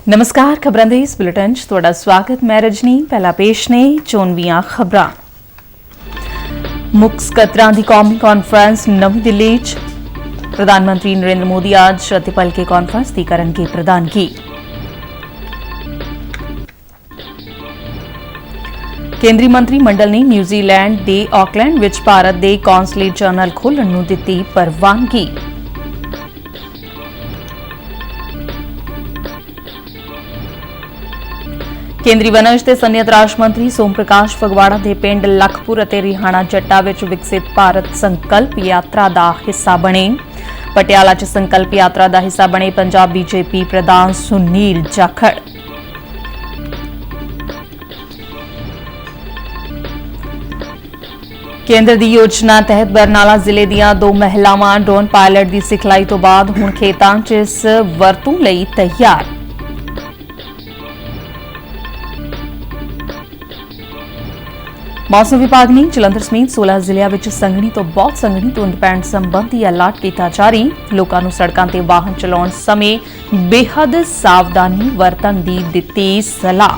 नमस्कार, खबरां दे इस बुलेटिन च तुहाडा स्वागत। मैं रजनी। पहला पेश ने चोणवीआं खबरां। मुक्ख सकत्तरां दी कौमी कॉन्फ्रेंस नवीं दिल्ली च प्रधानमंत्री नरेंद्र मोदी अज्ज अते भलके कॉन्फ्रेंस दी करनगे प्रधानगी। केंद्रीय मंत्रिमंडल ने न्यूजीलैंड दे ऑकलैंड विच भारत दे कौंसलेट जनरल खोलण नूं दित्ती परवानगी। केंद्रीय वनज ते सैन्यत राज मंत्री सोम प्रकाश फगवाड़ा के पिंड लखपुर और रिहाणा जट्टा विच विकसित भारत संकल्प यात्रा का हिस्सा बने। पटियाला च संकल्प यात्रा का हिस्सा बने पंजाब बीजेपी प्रधान सुनील जाखड़। केंद्र की योजना तहत बरनाला जिले दीआं 2 महिलावां ड्रोन पायलट की सिखलाई तो बाद हुण खेतां च इस वरतों लई तैयार। मौसम विभाग ने जलंधर समेत 16 जिलों में संघनी तो बहुत संघनी धुंध पैण संबंधी अलर्ट किया जारी। लोगों को सड़कों ते वाहन चलाउण समय बेहद सावधानी वरतण दी दित्ती सलाह।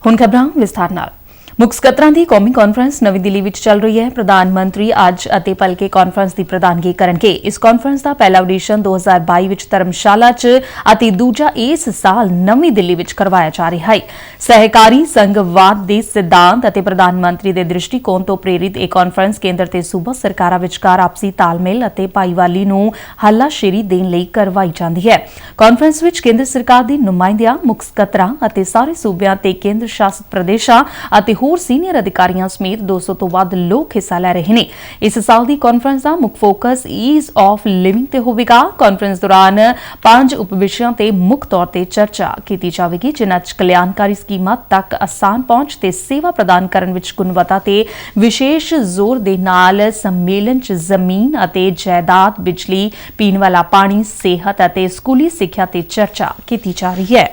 हुण खबरां विस्तार नाल। मुक्ख सकत्तरां दी कौमी कॉन्फ्रेंस नवीं दिल्ली विच चल रही है। प्रधानमंत्री अज अते भलके कॉन्फ्रेंस की प्रधानगी करनगे। इस कॉन्फ्रेंस का पहला ऑडिशन 2022 विच धर्मशाला च अते दूजा इस साल नवीं दिल्ली विच करवाया जा रहा है। सहकारी संघवाद के सिद्धांत अते प्रधानमंत्री के दृष्टिकोण तो प्रेरित यह कॉन्फ्रेंस केंद्र ते सूबा सरकारां विचकार आपसी तालमेल अते भाईवाली नूं हलाशेरी देण लई करवाई जांदी है। कॉन्फ्रेंस विच केंद्र सरकार दी नुमाइंदियां मुक्ख सकत्तरां अते सारे सूबियां ते केंद्र शासित प्रदेशां अते होर सीनियर अधिकारियों समेत 200 तो वध लोग हिस्सा लै रहे हैं। इस साल की कॉन्फ्रेंस का मुख्य फोकस ईज ऑफ लिविंग ते होवेगा। कॉन्फ्रेंस दौरान 5 उपविषयों ते मुख्य तौर ते चर्चा की जाएगी, जिन्हां च कल्याणकारी स्कीमां तक आसान पहुंच ते सेवा प्रदान करन विच गुणवत्ता ते विशेष जोर दे नाल सम्मेलन च जमीन अते जायदाद, बिजली, पीण वाला पानी, सेहत अते स्कूली सिक्ख्या ते चर्चा की जा रही है।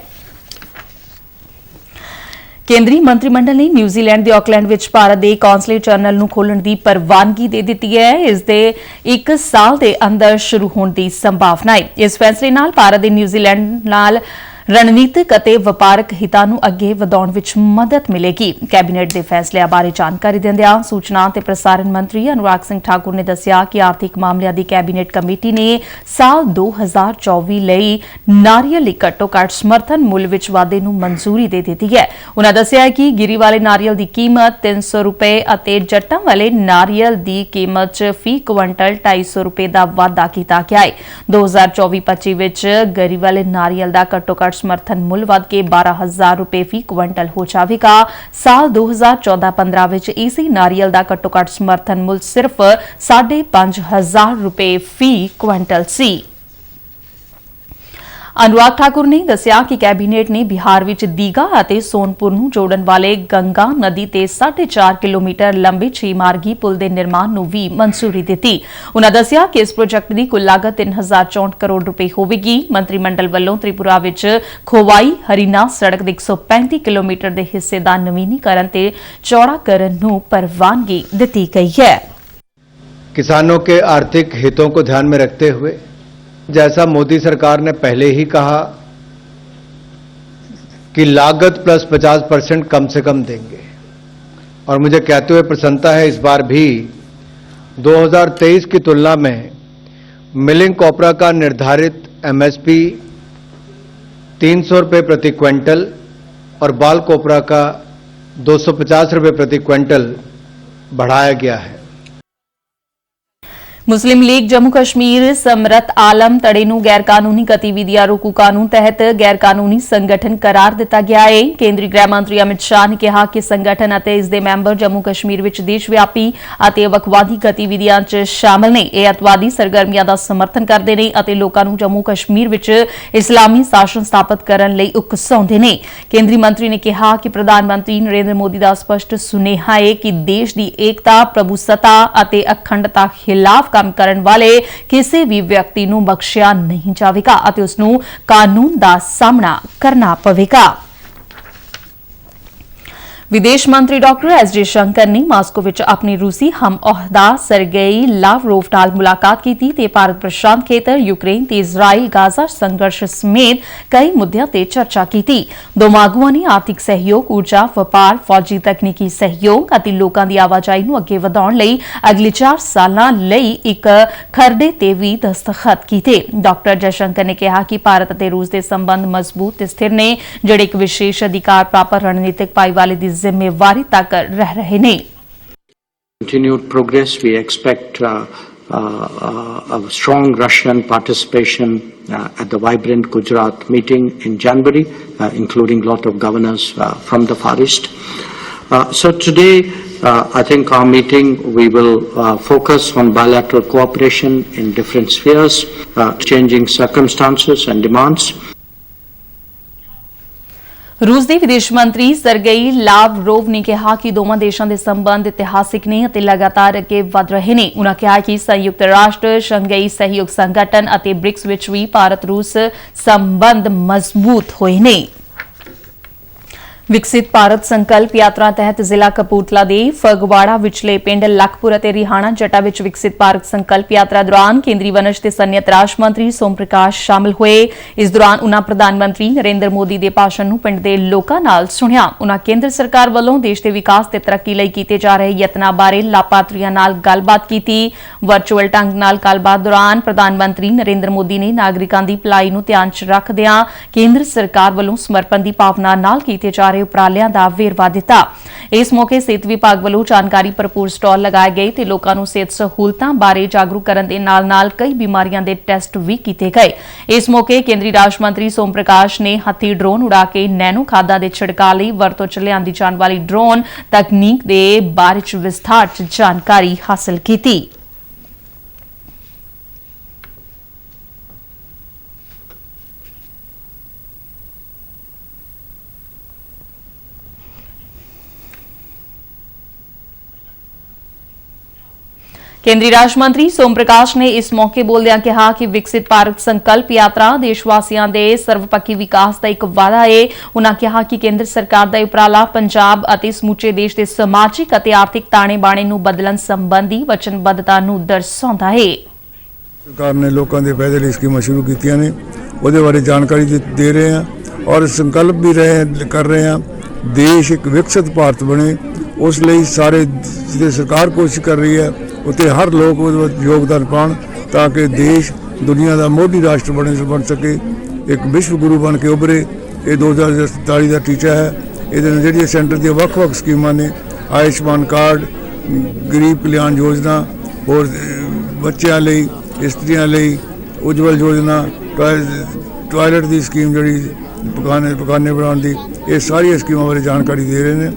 केंद्रीय मंत्रिमंडल ने न्यूजीलैंड के ऑकलैंड विच भारत के कौंसलेट जनरल नूं खोलण की परवानगी दे दी है। इस दे 1 साल के अंदर शुरू होने की संभावना है। इस फैसले नाल भारत के न्यूजीलैंड नाल रणनीतिक अते वपारक हितां नूं अगे वधाउण विच मदद मिलेगी। कैबिनेट के फैसले बारे जानकारी दिंदिआं सूचना ते प्रसारण मंत्री अनुराग सिंह ठाकुर ने दस्सिया कि आर्थिक मामलिਆਂ की कैबिनेट कमेटी ने साल 2024 लई नारियल लई घट्टो-घट्ट समर्थन मुल विच वाधे नूं मंजूरी दे दी है। उन्होंने दस्सिया कि गिरी वाले नारियल की कीमत 300 रुपए अते जट्टां वाले नारियल की कीमत च फी क्विंटल 250 रुपए का वाधा किया गया है। 2024-25 विच गिरी वाले नारियल का घट्टो-घट्ट समर्थन मुल वध के 12,000 रुपए फी क्विंटल हो जाएगा। साल 2014-15 विच इसी नारियल का घट्टो-घट्ट समर्थन मुल सिर्फ 5,500 रुपए फी क्विंटल सी। अनुराग ठाकुर ने दस्सिया कि कैबिनेट ने बिहार विच दीघा अते सोनपुर नूं जोड़न वाले गंगा नदी ते 4.5 किलोमीटर लंबे 6 मार्गी पुल के निर्माण नूं भी मंजूरी दी। उन्होंने दस्सिया कि इस प्रोजेक्ट की कुल लागत 3,064 करोड़ रुपए होवेगी। मंत्रिमंडल वालों त्रिपुरा विच खोवाई हरिना सड़क के 135 किलोमीटर के हिस्से का नवीनीकरण ते चौड़ाकरण नूं परवानगी दी गई है। किसानों के आर्थिक हितों को ध्यान में रखते हुए, जैसा मोदी सरकार ने पहले ही कहा कि लागत प्लस 50% कम से कम देंगे, और मुझे कहते हुए प्रसन्नता है इस बार भी 2023 की तुलना में मिलिंग कॉपरा का निर्धारित एमएसपी 300 रुपये प्रति क्विंटल और बाल कोपरा का 250 रुपये प्रति क्विंटल बढ़ाया गया है। मुस्लिम लीग जम्मू कश्मीर समरत आलम तड़े नूं गैर कानूनी गतिविधियां रोकू कानून तहत गैर कानूनी संगठन करार दिता गया है। केंद्रीय गृह मंत्री अमित शाह ने कहा कि संगठन अते इसके मैंबर जम्मू कश्मीर विच देशव्यापी अते वखवादी गतिविधियां च शामिल ने। यह अतवादी सरगर्मियां का समर्थन करते हैं अते लोकां नूं जम्मू कश्मीर विच इस्लामी शासन स्थापित करने लई उकसाउंदे ने। केंद्रीय मंत्री ने कहा कि प्रधानमंत्री नरेंद्र मोदी का स्पष्ट सुनेहा है कि देश की एकता, प्रभुसत्ता अते अखंडता खिलाफ काम करने वाले किसी भी व्यक्ति नूं बख्शिया नहीं जाएगा अते उसनूं कानून का सामना करना पवेगा। विदेश मंत्री डॉक्टर एस जयशंकर ने मास्को विच अपनी रूसी हम ओहदा सरगेई लावरोव नाल मुलाकात की ते भारत प्रशांत खेतर यूक्रेन ते इजराइल गाजा संघर्ष समेत कई मुद्दों ते चर्चा की। दोवां आगुआं ने आर्थिक सहयोग, ऊर्जा, व्यापार, फौजी तकनीकी सहयोग अते लोकां दी आवाजाही नूं अगे वधाउण लई अगले 4 सालां लई एक खरड़े ते भी दस्तखत कीते। डॉक्टर जयशंकर ने कहा कि भारत अते रूस दे संबंध मजबूत ते स्थिर ने, जिहड़े एक विशेष अधिकार प्राप्त रणनीतिक भाईवाली दी जिम्मेवारी तक रह रहे ने। Continued progress. We expect a strong Russian participation at the vibrant Gujarat meeting in January, including a lot of governors from the Far East. So today, I think our meeting, we will focus on bilateral cooperation in different spheres, changing circumstances and demands. रूस ਦੇ ਵਿਦੇਸ਼ ਮੰਤਰੀ Sergei Lavrov ਨੇ ਕਿਹਾ ਕਿ ਦੋਵਾਂ ਦੇਸ਼ਾਂ ਦੇ ਸੰਬੰਧ ਇਤਿਹਾਸਿਕ ਨੇ ਅਤੇ ਲਗਾਤਾਰ ਅੱਗੇ ਵਧ ਰਹੇ ਨੇ। ਉਨ੍ਹਾਂ ਕਿਹਾ ਕਿ ਸੰਯੁਕਤ ਰਾਸ਼ਟਰ, ਸ਼ੰਘਾਈ ਸਹਿਯੋਗ ਸੰਗਠਨ ਅਤੇ ਬ੍ਰਿਕਸ ਵਿੱਚ ਵੀ ਭਾਰਤ-ਰੂਸ ਸੰਬੰਧ ਮਜ਼ਬੂਤ ਹੋਏ ਨੇ। विकसित भारत संकल्प यात्रा तहत जिला कपूरथला दे फगवाड़ा विचले पिंड लखपुर ते रिहाणा जटा विच विकसित भारत संकल्प यात्रा दौरान केंद्रीय वनज ते सैन्यत राज मंत्री सोम प्रकाश शामिल हुए। इस दौरान उन्हां प्रधानमंत्री नरेंद्र मोदी दे भाषण नूं पिंड दे लोकां नाल सुणिया। उन्हां केंद्र सरकार वल्लों देश दे विकास ते तरक्की लई कीते जा रहे यत्नां बारे लाभार्थियां नाल गलबात कीती। वर्चुअल ढंग नाल गलबात दौरान प्रधानमंत्री नरेंद्र मोदी ने नागरिकां दी भलाई नूं ध्यान च रखदिआं केंद्र सरकार वल्लों समर्पण दी भावना नाल कीते जा रहे उपरालिਆਂ ਦਾ ਵੇਰਵਾ ਦਿੱਤਾ। ਇਸ ਮੌਕੇ ਸਿਹਤ ਵਿਭਾਗ ਵੱਲੋਂ ਜਾਣਕਾਰੀ ਭਰਪੂਰ ਸਟਾਲ ਲਗਾਏ ਗਏ ਤੇ ਲੋਕਾਂ ਨੂੰ ਸਿਹਤ ਸਹੂਲਤਾਂ ਬਾਰੇ ਜਾਗਰੂਕ ਕਰਨ ਦੇ ਨਾਲ-ਨਾਲ ਕਈ ਬਿਮਾਰੀਆਂ ਦੇ ਟੈਸਟ ਵੀ ਕੀਤੇ ਗਏ। ਇਸ ਮੌਕੇ ਕੇਂਦਰੀ ਰਾਜ ਮੰਤਰੀ ਸੋਮ ਪ੍ਰਕਾਸ਼ ਨੇ ਹੱਥੀ ਡਰੋਨ ਉਡਾ ਕੇ ਨੈਨੋ ਖਾਦਾਂ ਦੇ ਛਿੜਕਾਅ ਲਈ ਵਰਤੋਂ ਚ ਲਿਆਂਦੀ ਜਾਣ ਵਾਲੀ ਡਰੋਨ ਤਕਨੀਕ ਦੇ ਬਾਰੇ ਚ ਵਿਸਥਾਰ ਚ ਜਾਣਕਾਰੀ ਹਾਸਲ ਕੀਤੀ। केंद्रीय राज मंत्री सोम प्रकाश ने इस मौके बोलदिआं कहा कि विकसित भारत संकल्प यात्रा देशवासियों के सर्वपक्षी विकास का एक वादा है। उन्होंने कहा कि केंद्र सरकार का उपराला पंजाब और समूचे देश के समाजिक और आर्थिक ताणे बाणे नूं बदलण संबंधी वचनबद्धता नूं दर्शाउंदा है। सरकार ने लोगों के फायदे लिए स्कीमां शुरू कीतियां ने, उहदे बारे जानकारी दे रहे हैं और संकल्प भी कर रहे हैं। देश एक विकसित भारत बने, उस लिए सारे जिहड़ी सरकार कोशिश कर रही है उत्ते हर लोग योगदान पाण ताकि देश दुनिया का मोदी राष्ट्र बन सके, एक विश्व गुरु बन के उभरे। ये 2047 का टीचा है। ये जी सेंटर दी वक्-वक् स्कीमां ने, आयुष्मान कार्ड, गरीब कल्याण योजना और बच्चों लई, इस्त्रियां लई उज्जवल योजना, टॉयलेट की स्कीम जी पकाने बनाने की, ये सारी स्कीमां बारे जानकारी दे रहे हैं।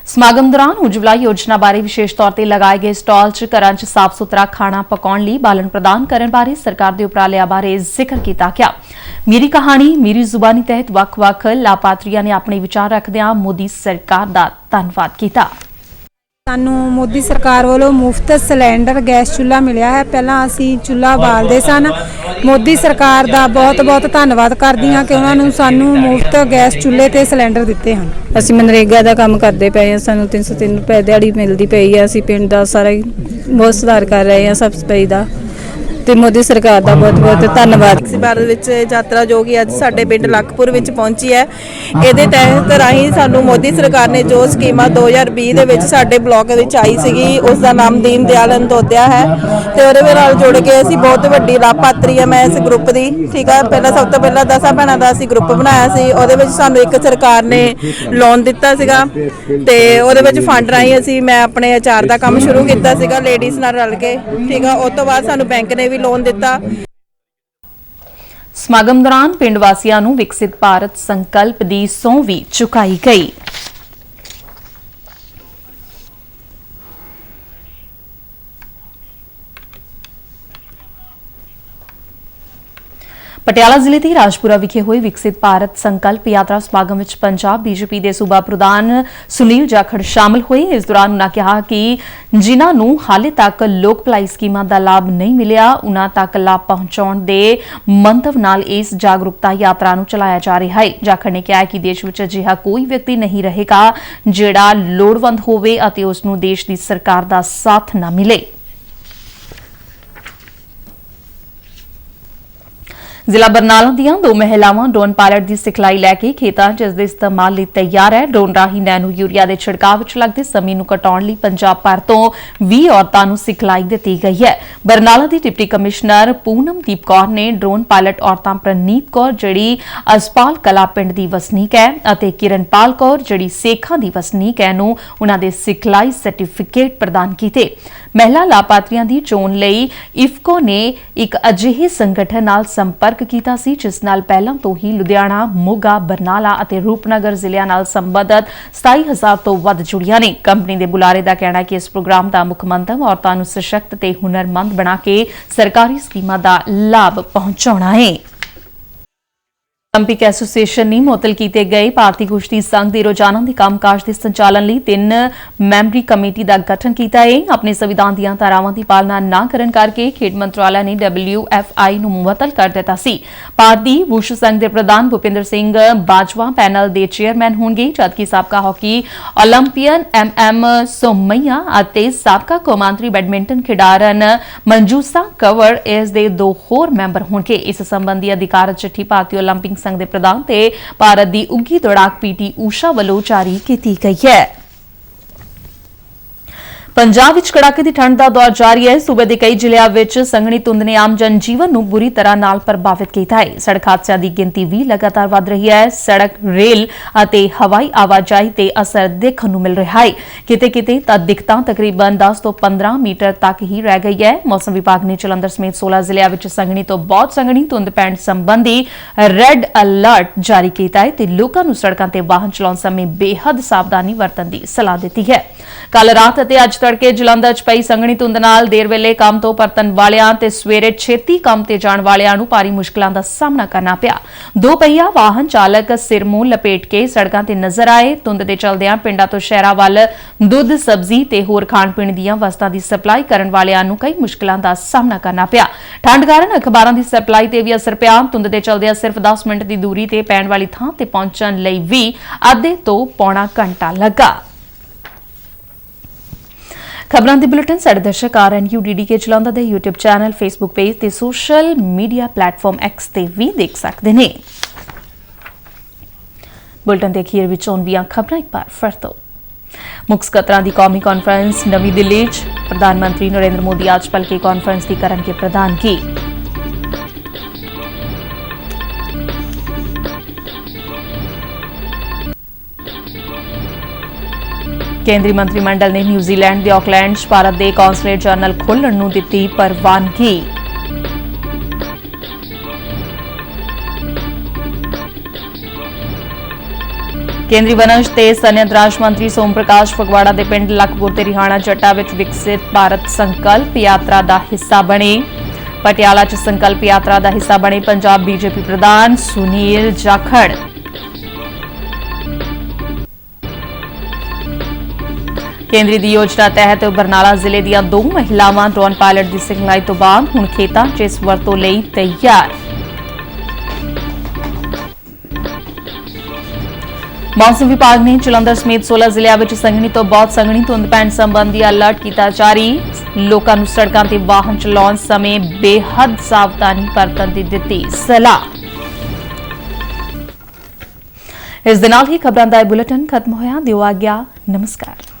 समागम दौरान उज्जवला योजना बारे विशेष तौर पर लगाए गए स्टॉल च घरां च साफ सुथरा खाना पकाउण लई बालन प्रदान करने बारे सरकार दे उपरालिਆਂ बारे जिक्र कीता गया। मेरी कहानी मेरी जुबानी तहत वख-वख लाभार्थियों ने अपने विचार रखदिआं मोदी सरकार दा धन्नवाद कीता। ਸਾਨੂੰ ਮੋਦੀ ਸਰਕਾਰ ਵੱਲੋਂ ਮੁਫਤ ਸਿਲੰਡਰ ਗੈਸ ਚੁੱਲ੍ਹਾ ਮਿਲਿਆ ਹੈ। ਪਹਿਲਾਂ ਅਸੀਂ ਚੁੱਲ੍ਹਾ ਬਾਲਦੇ ਸਨ। ਮੋਦੀ ਸਰਕਾਰ ਦਾ ਬਹੁਤ-ਬਹੁਤ ਧੰਨਵਾਦ ਕਰਦੀ ਹਾਂ ਕਿ ਉਹਨਾਂ ਨੂੰ ਸਾਨੂੰ ਮੁਫਤ ਗੈਸ ਚੁੱਲ੍ਹੇ ਤੇ ਸਿਲੰਡਰ ਦਿੱਤੇ ਹਨ। ਅਸੀਂ ਮਨਰੇਗਾ ਦਾ ਕੰਮ ਕਰਦੇ ਪਏ ਹਾਂ, ਸਾਨੂੰ 303 ਰੁਪਏ ਦਿਹਾੜੀ ਮਿਲਦੀ ਪਈ ਹੈ। ਅਸੀਂ ਪਿੰਡ ਦਾ ਸਾਰਾ ਹੀ ਬਹੁਤ ਸੁਧਾਰ ਕਰ ਰਹੇ ਹਾਂ, ਸਭ ਸਫਾਈ ਦਾ, ਤੇ ਮੋਦੀ ਸਰਕਾਰ ਦਾ ਬਹੁਤ-ਬਹੁਤ ਧੰਨਵਾਦ। ਭਾਰਤ ਵਿੱਚ ਯਾਤਰਾ ਜੋ ਕਿ ਅੱਜ ਸਾਡੇ ਪਿੰਡ ਲਖਪੁਰ ਵਿੱਚ ਪਹੁੰਚੀ ਹੈ, ਇਹਦੇ ਤਹਿਤ ਰਾਹੀਂ ਸਾਨੂੰ ਮੋਦੀ ਸਰਕਾਰ ਨੇ ਜੋ ਸਕੀਮਾਂ 2020 ਦੇ ਵਿੱਚ ਸਾਡੇ ਬਲਾਕ ਵਿੱਚ ਆਈ ਸੀਗੀ, ਉਸ ਦਾ ਨਾਮ ਦੀਨ ਦਿਆਲ ਅੰਤੋਦਿਆ ਹੈ ਤੇ ਉਹਦੇ ਨਾਲ ਜੁੜ ਕੇ ਅਸੀਂ ਬਹੁਤ ਵੱਡੀ ਲਾਭਪਾਤਰੀ ਹਾਂ ਮੈਂ ਇਸ ਗਰੁੱਪ ਦੀ। ਠੀਕ ਹੈ, ਪਹਿਲਾਂ ਸਭ ਤੋਂ ਪਹਿਲਾਂ 10 ਭੈਣਾਂ ਦਾ ਅਸੀਂ ਗਰੁੱਪ ਬਣਾਇਆ ਸੀ। ਉਹਦੇ ਵਿੱਚ ਸਾਨੂੰ ਇੱਕ ਸਰਕਾਰ ਨੇ ਲੋਨ ਦਿੱਤਾ ਸੀਗਾ ਤੇ ਉਹਦੇ ਵਿੱਚ ਫੰਡ ਰਾਹੀਂ ਅਸੀਂ ਮੈਂ ਆਪਣੇ ਅਚਾਰ ਦਾ ਕੰਮ ਸ਼ੁਰੂ ਕੀਤਾ ਸੀਗਾ ਲੇਡੀਜ਼ ਨਾਲ ਰਲ ਕੇ। ਠੀਕ ਆ, ਉਸ ਤੋਂ ਬਾਅਦ ਸਾਨੂੰ ਬੈਂਕ ਨੇ ਵੀ ਲੋਨ ਦਿੱਤਾ। समागम दौरान पिंड वासियों नूं विकसित भारत संकल्प दी सौं भी चुकाई गई। ਪਟਿਆਲਾ ਜ਼ਿਲ੍ਹੇ ਦੇ ਰਾਜਪੁਰਾ ਵਿਖੇ ਹੋਏ ਵਿਕਸਿਤ ਭਾਰਤ ਸੰਕਲਪ ਯਾਤਰਾ ਸਮਾਗਮ ਵਿੱਚ ਪੰਜਾਬ ਬੀਜੇਪੀ ਦੇ ਸੂਬਾ ਪ੍ਰਧਾਨ ਸੁਨੀਲ ਜਾਖੜ ਸ਼ਾਮਲ ਹੋਏ। ਇਸ ਦੌਰਾਨ ਉਨ੍ਹਾਂ ਕਿਹਾ ਕਿ ਜਿਨ੍ਹਾਂ ਨੂੰ ਹਾਲੇ ਤੱਕ ਲੋਕ ਭਲਾਈ ਸਕੀਮਾਂ ਦਾ ਲਾਭ ਨਹੀਂ ਮਿਲਿਆ, ਉਨ੍ਹਾਂ ਤੱਕ ਲਾਭ ਪਹੁੰਚਾਉਣ ਦੇ ਮੰਤਵ ਨਾਲ ਇਸ ਜਾਗਰੂਕਤਾ ਯਾਤਰਾ ਨੂੰ ਚਲਾਇਆ ਜਾ ਰਿਹਾ ਹੈ। ਜਾਖੜ ਨੇ ਕਿਹਾ ਕਿ ਦੇਸ਼ ਵਿੱਚ ਅਜਿਹਾ ਕੋਈ ਵਿਅਕਤੀ ਨਹੀਂ ਰਹੇਗਾ ਜਿਹੜਾ ਲੋੜਵੰਦ ਹੋਵੇ ਅਤੇ ਉਸ ਨੂੰ ਦੇਸ਼ ਦੀ ਸਰਕਾਰ ਦਾ ਸਾਥ ਨਾ ਮਿਲੇ। ਜ਼ਿਲ੍ਹਾ ਬਰਨਾਲਾ ਦੀਆਂ 2 ਮਹਿਲਾਵਾਂ ਡਰੋਨ ਪਾਇਲਟ ਦੀ ਸਿਖਲਾਈ ਲੈ ਕੇ ਖੇਤਾਂ 'ਚ ਇਸ ਦੇ ਇਸਤੇਮਾਲ ਲਈ ਤਿਆਰ ਹੈ। ਡਰੋਨ ਰਾਹੀਂ ਨੈਨੋ ਯੂਰੀਆ ਦੇ ਛਿੜਕਾਅ ਵਿੱਚ ਲੱਗਦੇ ਸਮੇਂ ਨੂੰ ਘਟਾਉਣ ਲਈ ਪੰਜਾਬ ਭਰ ਤੋਂ 20 ਔਰਤਾਂ ਨੂੰ ਸਿਖਲਾਈ ਦਿੱਤੀ ਗਈ ਹੈ। ਬਰਨਾਲਾ ਦੀ ਡਿਪਟੀ ਕਮਿਸ਼ਨਰ ਪੂਨਮਦੀਪ ਕੌਰ ਨੇ ਡਰੋਨ ਪਾਇਲਟ ਔਰਤਾਂ ਪ੍ਰਨੀਤ ਕੌਰ ਜਿਹੜੀ ਅਸਪਾਲ ਕਲਾ ਪਿੰਡ ਦੀ ਵਸਨੀਕ ਹੈ ਅਤੇ ਕਿਰਨਪਾਲ ਕੌਰ ਜਿਹੜੀ ਸੇਖਾਂ ਦੀ ਵਸਨੀਕ ਹੈ ਨੂੰ ਉਨ੍ਹਾਂ ਦੇ ਸਿਖਲਾਈ ਸਰਟੀਫਿਕੇਟ ਪ੍ਰਦਾਨ ਕੀਤੇ। ਮਹਿਲਾ ਲਾਭਪਾਤਰੀਆਂ ਦੀ ਚੋਣ ਲਈ ਇਫਕੋ ਨੇ ਇੱਕ ਅਜਿਹੇ ਸੰਗਠਨ ਨਾਲ ਸੰਪਰਕ ਕੀਤਾ ਸੀ ਜਿਸ ਨਾਲ ਪਹਿਲਾਂ ਤੋਂ ਹੀ ਲੁਧਿਆਣਾ, ਮੋਗਾ, ਬਰਨਾਲਾ ਅਤੇ ਰੂਪਨਗਰ ਜ਼ਿਲ੍ਹਿਆਂ ਨਾਲ ਸੰਬੰਧਤ 27,000 ਤੋਂ ਵੱਧ ਜੁੜੀਆਂ ਨੇ। ਕੰਪਨੀ ਦੇ ਬੁਲਾਰੇ ਦਾ ਕਹਿਣਾ ਹੈ ਕਿ ਇਸ ਪ੍ਰੋਗਰਾਮ ਦਾ ਮੁੱਖ ਮੰਤਵ ਔਰਤਾਂ ਨੂੰ ਸਸ਼ਕਤ ਤੇ ਹੁਨਰਮੰਦ ਬਣਾ ਕੇ ਸਰਕਾਰੀ ਸਕੀਮਾਂ ਦਾ ਲਾਭ ਪਹੁੰਚਾਉਣਾ ਹੈ। 올림픽 ਐਸੋਸੀਏਸ਼ਨ ਨੇ ਮੁਅੱਤਲ ਕੀਤੇ ਗਏ ਭਾਰਤੀ ਕੁਸ਼ਤੀ ਸੰਘ ਦੇ ਰੋਜ਼ਾਨਾ ਦੇ ਕੰਮਕਾਜ ਦੇ ਸੰਚਾਲਨ ਲਈ 3 ਮੈਂਬਰੀ ਕਮੇਟੀ ਦਾ ਗਠਨ ਕੀਤਾ ਹੈ। ਆਪਣੇ ਸੰਵਿਧਾਨ ਦੀਆਂ ਧਾਰਾਵਾਂ ਦੀ ਪਾਲਣਾ ਨਾ ਕਰਨ ਕਰਕੇ ਖੇਡ ਮੰਤਰਾਲਾ ਨੇ WFI ਨੂੰ ਮੁਅੱਤਲ ਕਰ ਦਿੱਤਾ ਸੀ। ਭਾਰਤੀ ਵੁਸ਼ੂ ਸੰਘ ਦੇ ਪ੍ਰਧਾਨ ਭੁਪਿੰਦਰ ਸਿੰਘ ਬਾਜਵਾ ਪੈਨਲ ਦੇ ਚੇਅਰਮੈਨ ਹੋਣਗੇ, ਜਦਕਿ ਸਾਬਕਾ ਹਾਕੀ 올림ਪੀਅਨ MM ਸੋਮਈਆ ਅਤੇ ਸਾਬਕਾ ਕੌਮਾਂਤਰੀ ਬੈਡਮਿੰਟਨ ਖਿਡਾਰਨ ਮਨਜੂਸਾ ਕੰਵਰ ਇਸ ਦੇ 2 ਹੋਰ ਮੈਂਬਰ ਹੋਣਗੇ। ਇਸ ਸੰਬੰਧੀ ਅਧਿਕਾਰਤ ਚਿੱਠੀ ਭਾਰਤੀ 올림픽 ਸੰਘ ਦੇ ਪ੍ਰਧਾਨ ਤੇ ਭਾਰਤ ਦੀ ਉੱਘੀ ਦੌੜਾਕ PT ਊਸ਼ਾ ਵੱਲੋਂ ਜਾਰੀ ਕੀਤੀ ਗਈ ਹੈ। ਪੰਜਾਬ ਵਿੱਚ ਕੜਾਕੇ ਦੀ ਠੰਡ ਦਾ ਦੌਰ ਜਾਰੀ ਹੈ। ਸੂਬੇ ਦੇ ਕਈ ਜ਼ਿਲ੍ਹਿਆਂ ਵਿੱਚ ਸੰਘਣੀ ਧੁੰਦ ਨੇ ਆਮ ਜਨਜੀਵਨ ਨੂੰ ਬੁਰੀ ਤਰ੍ਹਾਂ ਨਾਲ ਪ੍ਰਭਾਵਿਤ ਕੀਤਾ ਹੈ। ਸੜਕ ਹਾਦਸਿਆਂ ਦੀ ਗਿਣਤੀ ਵੀ ਲਗਾਤਾਰ ਵਧ ਰਹੀ ਹੈ। ਸੜਕ, ਰੇਲ ਅਤੇ ਹਵਾਈ ਆਵਾਜਾਈ ਤੇ ਅਸਰ ਦੇਖਣ ਨੂੰ ਮਿਲ ਰਿਹਾ ਹੈ। ਕਿਤੇ-ਕਿਤੇ ਤਾਂ ਦਿੱਕਤਾਂ ਤਕਰੀਬਨ 10 ਤੋਂ 15 ਮੀਟਰ ਤੱਕ ਹੀ ਰਹਿ ਗਈ ਹੈ। ਮੌਸਮ ਵਿਭਾਗ ਨੇ ਜਲੰਧਰ ਸਮੇਤ 16 ਜ਼ਿਲ੍ਹਿਆਂ ਵਿੱਚ ਸੰਘਣੀ ਤੋਂ ਬਹੁਤ ਸੰਘਣੀ ਧੁੰਦ ਪੈਣ ਸੰਬੰਧੀ ਰੈੱਡ ਅਲਰਟ ਜਾਰੀ ਕੀਤਾ ਹੈ ਤੇ ਲੋਕਾਂ ਨੂੰ ਸੜਕਾਂ ਤੇ ਵਾਹਨ ਚਲਾਉਣ ਸਮੇਂ ਬੇਹੱਦ ਸਾਵਧਾਨੀ ਵਰਤਣ ਦੀ ਸਲਾਹ ਦਿੱਤੀ ਹੈ। ਕੱਲ੍ਹ ਰਾਤ ਅਤੇ ਅੱਜ ਤੜਕੇ ਜਲੰਧਰ 'ਚ ਪਈ ਸੰਘਣੀ ਧੁੰਦ ਨਾਲ ਦੇਰ ਵੇਲੇ ਕੰਮ ਤੋਂ ਪਰਤਣ ਵਾਲਿਆਂ ਤੇ ਸਵੇਰੇ ਛੇਤੀ ਕੰਮ ਤੇ ਜਾਣ ਵਾਲਿਆਂ ਨੂੰ ਭਾਰੀ ਮੁਸ਼ਕਲਾਂ ਦਾ ਸਾਹਮਣਾ ਕਰਨਾ ਪਿਆ। 2 ਪਹੀਆ ਵਾਹਨ ਚਾਲਕ ਸਿਰ ਮੂੰਹ ਲਪੇਟ ਕੇ ਸੜਕਾਂ ਤੇ ਨਜ਼ਰ ਆਏ। ਧੁੰਦ ਦੇ ਚਲਦਿਆਂ ਪਿੰਡਾਂ ਤੋਂ ਸ਼ਹਿਰਾਂ ਵੱਲ ਦੁੱਧ, ਸਬਜ਼ੀ ਤੇ ਹੋਰ ਖਾਣ ਪੀਣ ਦੀਆਂ ਵਸਤਾਂ ਦੀ ਸਪਲਾਈ ਕਰਨ ਵਾਲਿਆਂ ਨੂੰ ਕਈ ਮੁਸ਼ਕਲਾਂ ਦਾ ਸਾਹਮਣਾ ਕਰਨਾ ਪਿਆ। ਠੰਡ ਕਾਰਨ ਅਖਬਾਰਾਂ ਦੀ ਸਪਲਾਈ ਤੇ ਵੀ ਅਸਰ ਪਿਆ। ਧੁੰਦ ਦੇ ਚਲਦਿਆਂ ਸਿਰਫ 10 ਮਿੰਟ ਦੀ ਦੂਰੀ ਤੇ ਪੈਣ ਵਾਲੀ ਥਾਂ ਤੇ ਪਹੁੰਚਣ ਲਈ ਵੀ ਅੱਧੇ ਤੋਂ ਪੌਣਾ ਘੰਟਾ ਲੱਗਾ। ਖਬਰਾਂ ਦੇ ਬੁਲੇਟਿਨ ਸਾਡੇ ਦਰਸ਼ਕ RNUDDK ਜਲੰਧਰ ਦੇ YouTube ਚੈਨਲ, Facebook ਪੇਜ ਤੇ ਸੋਸ਼ਲ ਮੀਡੀਆ ਪਲੇਟਫਾਰਮ X ਤੇ ਵੀ ਦੇਖ ਸਕਦੇ ਨੇ। ਬੁਲੇਟਿਨ ਦੇ ਅਖੀਰ ਵਿੱਚ ਆਉਂਦੀਆਂ ਖਬਰਾਂ ਇੱਕ ਵਾਰ ਫਿਰ ਤੋਂ। ਮੁੱਖ ਸਕੱਤਰਾਂ ਦੀ ਕੌਮੀ ਕਾਨਫਰੰਸ ਨਵੀਂ ਦਿੱਲੀ 'ਚ ਪ੍ਰਧਾਨ ਮੰਤਰੀ ਨਰਿੰਦਰ ਮੋਦੀ ਅੱਜ ਭਲਕੇ ਕਾਨਫਰੰਸ ਦੀ ਕਰਨਗੇ ਪ੍ਰਧਾਨਗੀ। ਕੇਂਦਰੀ ਮੰਤਰੀ ਮੰਡਲ ਨੇ ਨਿਊਜ਼ੀਲੈਂਡ ਦੇ ਆਕਲੈਂਡ 'ਚ ਭਾਰਤ ਦੇ ਕੌਂਸਲੇਟ ਜਨਰਲ ਖੋਲ੍ਹਣ ਨੂੰ ਦਿੱਤੀ ਪ੍ਰਵਾਨਗੀ। ਕੇਂਦਰੀ ਵਣਜ ਤੇ ਸਨਅਤ ਰਾਜ ਮੰਤਰੀ ਸੋਮ ਪ੍ਰਕਾਸ਼ ਫਗਵਾੜਾ ਦੇ ਪਿੰਡ ਲਖਪੁਰ ਤੇ ਰਿਹਾਣਾ ਜੱਟਾ ਵਿੱਚ ਵਿਕਸਿਤ ਭਾਰਤ ਸੰਕਲਪ ਯਾਤਰਾ ਦਾ ਹਿੱਸਾ ਬਣੇ। ਪਟਿਆਲਾ 'ਚ ਸੰਕਲਪ ਯਾਤਰਾ ਦਾ ਹਿੱਸਾ ਬਣੇ ਪੰਜਾਬ ਬੀਜੇਪੀ ਪ੍ਰਧਾਨ ਸੁਨੀਲ ਜਾਖੜ। ਕੇਂਦਰੀ ਦੀ ਯੋਜਨਾ ਤਹਿਤ ਬਰਨਾਲਾ ਜ਼ਿਲ੍ਹੇ ਦੀਆਂ 2 ਮਹਿਲਾਵਾਂ ਡਰੋਨ ਪਾਇਲਟ ਦੀ ਸਿਖਲਾਈ ਤੋਂ ਬਾਅਦ ਹੁਣ ਖੇਤਾਂ 'ਚ ਇਸ ਵਰਤੋਂ ਲਈ ਤਿਆਰ। ਮੌਸਮ ਵਿਭਾਗ ਨੇ ਜਲੰਧਰ ਸਮੇਤ 16 ਜ਼ਿਲ੍ਹਿਆਂ ਵਿੱਚ ਸੰਘਣੀ ਤੋਂ ਬਹੁਤ ਸੰਘਣੀ ਧੁੰਦ ਪੈਣ ਸੰਬੰਧੀ ਅਲਰਟ ਕੀਤਾ ਜਾਰੀ। ਲੋਕਾਂ ਨੂੰ ਸੜਕਾਂ ਤੇ ਵਾਹਨ ਚਲਾਉਣ ਸਮੇਂ ਬੇਹੱਦ ਸਾਵਧਾਨੀ ਵਰਤਣ ਦੀ ਦਿੱਤੀ ਸਲਾਹ। ਇਸ ਦੇ ਨਾਲ ਹੀ ਖਬਰਾਂ ਦਾ ਇਹ ਬੁਲੇਟਿਨ ਖਤਮ ਹੋਇਆ। ਦਿਓ ਆਗਿਆ। ਨਮਸਕਾਰ।